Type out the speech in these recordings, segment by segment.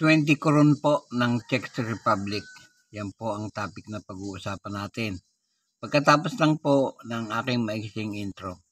20 koron po ng Czech Republic. Yan po ang topic na pag-uusapan natin. Pagkatapos lang po ng aking maiksing intro.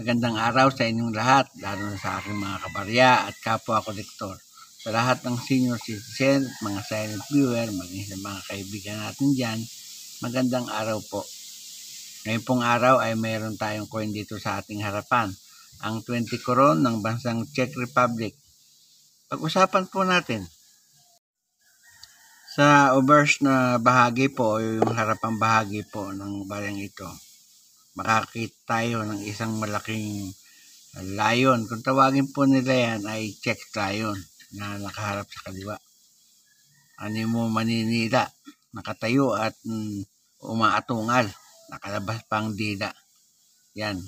Magandang araw sa inyong lahat, lalo na sa aking mga kabarya at kapwa kolektor. Sa lahat ng senior citizen, mga silent viewer, maging sa mga kaibigan natin dyan, magandang araw po. Ngayon pong araw ay mayroon tayong coin dito sa ating harapan, ang 20 koron ng bansang Czech Republic. Pag-usapan po natin. Sa obverse na bahagi po, yung harapang bahagi po ng baryang ito, makakita tayo ng isang malaking lion. Kung tawagin po nila yan ay Czech lion na nakaharap sa kaliwa. Animo maninila, nakatayo at umaatungal, nakalabas pang dila. Yan,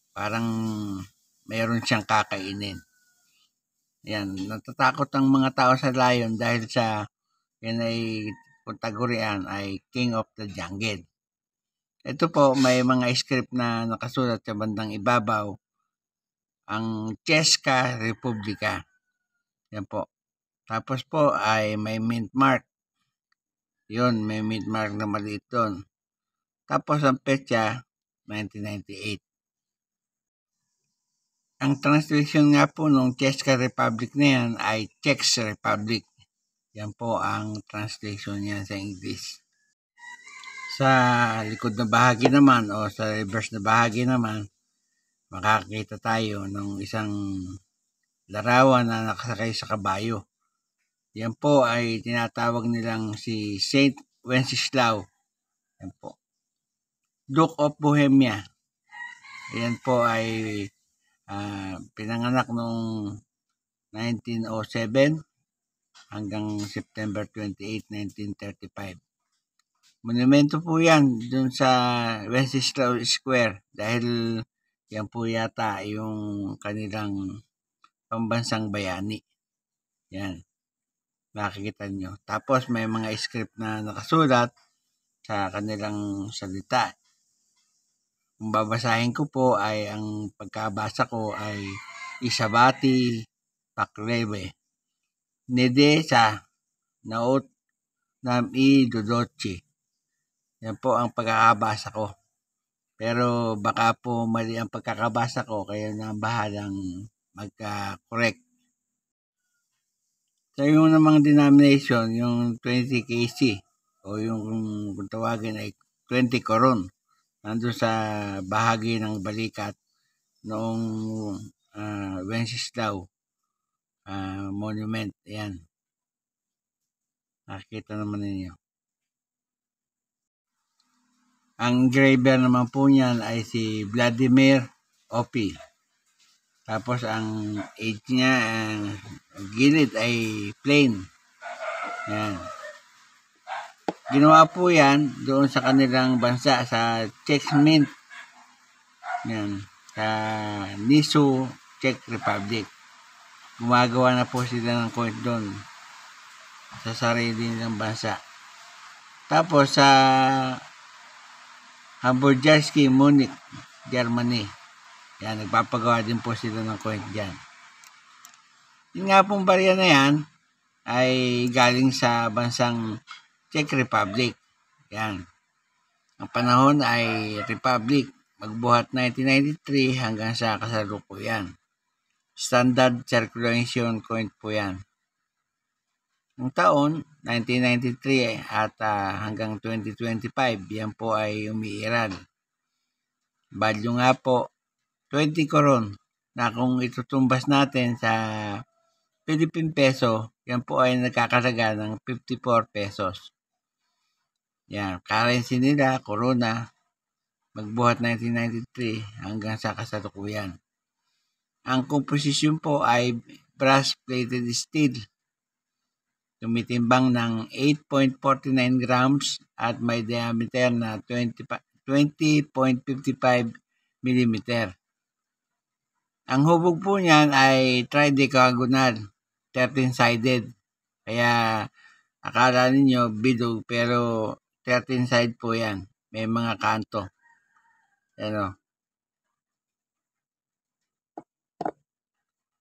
parang mayroon siyang kakainin. Yan, natatakot ang mga tao sa lion dahil sa yan ay kung tagurian ay King of the Jungle. Ito po, may mga script na nakasulat sa bandang ibabaw, ang Česká Republika. Yan po. Tapos po ay may mint mark. Yun, may mint mark na maliit doon. Tapos ang petsa, 1998. Ang translation nga po ng Česká Republic na yan ay Czech Republic. Yan po ang translation niya sa English. Sa likod na bahagi naman o sa reverse na bahagi naman, makakita tayo ng isang larawan na nakasakay sa kabayo. Yan po ay tinatawag nilang si Saint Wenceslao. Yan po. Duke of Bohemia. Yan po ay pinanganak noong 1907 hanggang September 28, 1935. Monumento po yan dun sa Wenceslao Square dahil yan po yata yung kanilang pambansang bayani. Yan. Nakikita nyo. Tapos may mga script na nakasulat sa kanilang salita. Kung babasahin ko po ay ang pagkabasa ko ay Isabati Pakleve. Nede sa naot nam I Dodochi. Yan po ang pagkakabasa ko. Pero baka po mali ang pagkakabasa ko, kaya na bahalang magka-correct. So yung namang denomination, yung 20 KC, o yung kung tawagin ay 20 koron, nandun sa bahagi ng balikat noong Wenceslao monument. Ayan. Nakikita naman ninyo. Ang engraver naman po niyan ay si Vladimir Opi. Tapos ang age niya, ang gilid ay plain. Yan. Ginawa po yan doon sa kanilang bansa, sa Czech Mint. Yan. Sa Nisu, Czech Republic. Gumagawa na po sila ng coin doon sa sarili nilang bansa. Tapos sa Hamburgerski, Munich, Germany. Yan, nagpapagawa din po sila ng coin dyan. Yung nga pong barya na yan ay galing sa bansang Czech Republic. Yan. Ang panahon ay Republic. Magbuhat 1993 hanggang sa kasalukuyan. Standard circulation coin po yan. Ang taon, 1993 at hanggang 2025, yan po ay umiiral. Value nga po, 20 koron na kung itutumbas natin sa Philippine peso, yan po ay nagkakalaga ng 54 pesos. Yan, currency nila, corona, magbuhat 1993 hanggang sa kasalukuyan. Ang composition po ay brass-plated steel. Tumitimbang ng 8.49 grams at may diameter na 20.55 mm. Ang hubog po niyan ay tridecagonal, 13-sided. Kaya akala ninyo bilog pero 13-side po yan. May mga kanto. Ano?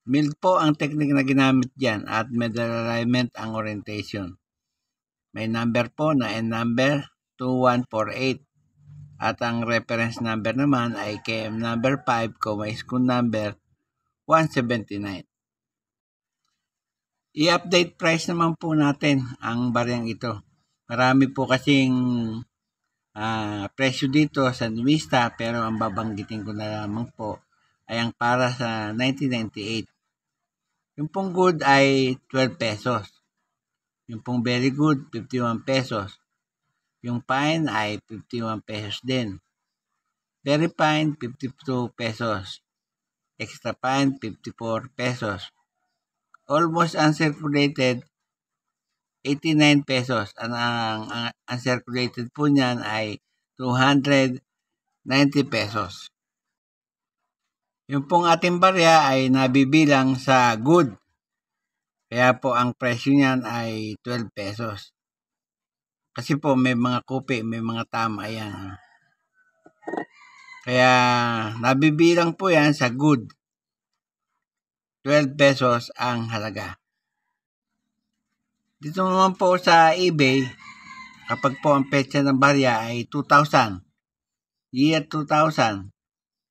Mild po ang technique na ginamit dyan at medal alignment ang orientation. May number po na N number 2148 at ang reference number naman ay KM number 5, school number 179. I-update price naman po natin ang baryang ito. Marami po kasing presyo dito sa Numista pero ang babanggitin ko na lamang po ay ang para sa 1998. Yung pong good ay 12 pesos. Yung pong very good, 51 pesos. Yung fine ay 51 pesos din. Very fine, 52 pesos. Extra fine, 54 pesos. Almost uncirculated, 89 pesos. Ang uncirculated po niyan ay 290 pesos. Yung pong ating barya ay nabibilang sa good. Kaya po ang presyo niyan ay 12 pesos. Kasi po may mga kopi, may mga tama yan. Kaya nabibilang po yan sa good. 12 pesos ang halaga. Dito naman po sa eBay, kapag po ang petsa ng barya ay 2,000, year 2000,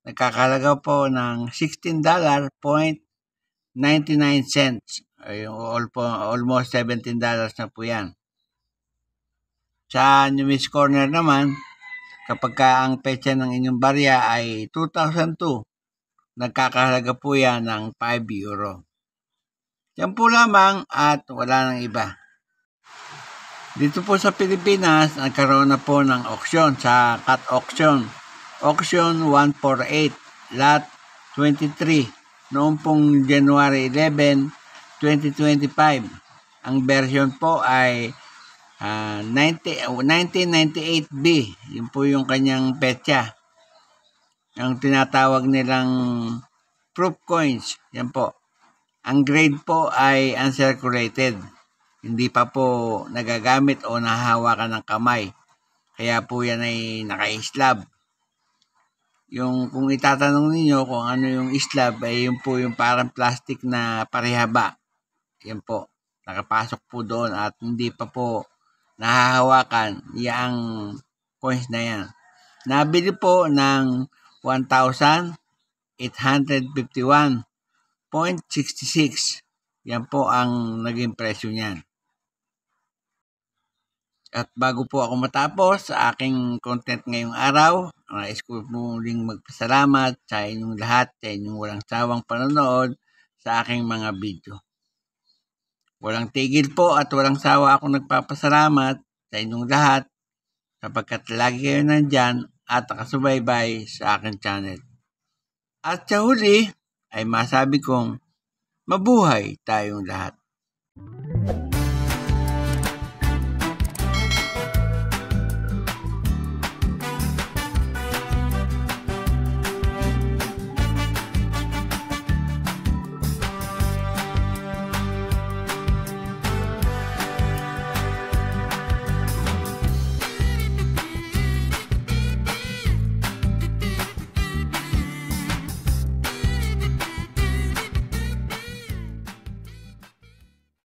nagkakalaga po ng $16.99. Almost $17 na po yan. Sa Numis Corner naman, kapag ang petsa ng inyong barya ay 2002, nagkakahalaga po yan ng €5. Yan po lamang at wala nang iba. Dito po sa Pilipinas, nagkaroon na po ng auction sa cut auction. Auction 148, lot 23, noong pong January 11, 2025. Ang version po ay 1998B. Yun po yung kanyang petsa. Ang tinatawag nilang proof coins. Yan po. Ang grade po ay uncirculated. Hindi pa po nagagamit o nahahawakan ng kamay. Kaya po yan ay naka-slab. Yung kung itatanong niyo kung ano yung slab ay yun po yung parang plastic na parehaba. Yan po. Nakapasok po doon at hindi pa po nahahawakan yung coins na yan. Nabili po ng 1,851.66. Yan po ang naging presyo niyan. At bago po ako matapos sa aking content ngayong araw, nais ko muling magpasalamat sa inyong lahat, sa inyong walang sawang panonood sa aking mga video. Walang tigil po at walang sawa ako nagpapasalamat sa inyong lahat sapagkat lagi kayo nandyan at nakasubaybay sa aking channel. At sa huli ay masabi kong mabuhay tayong lahat.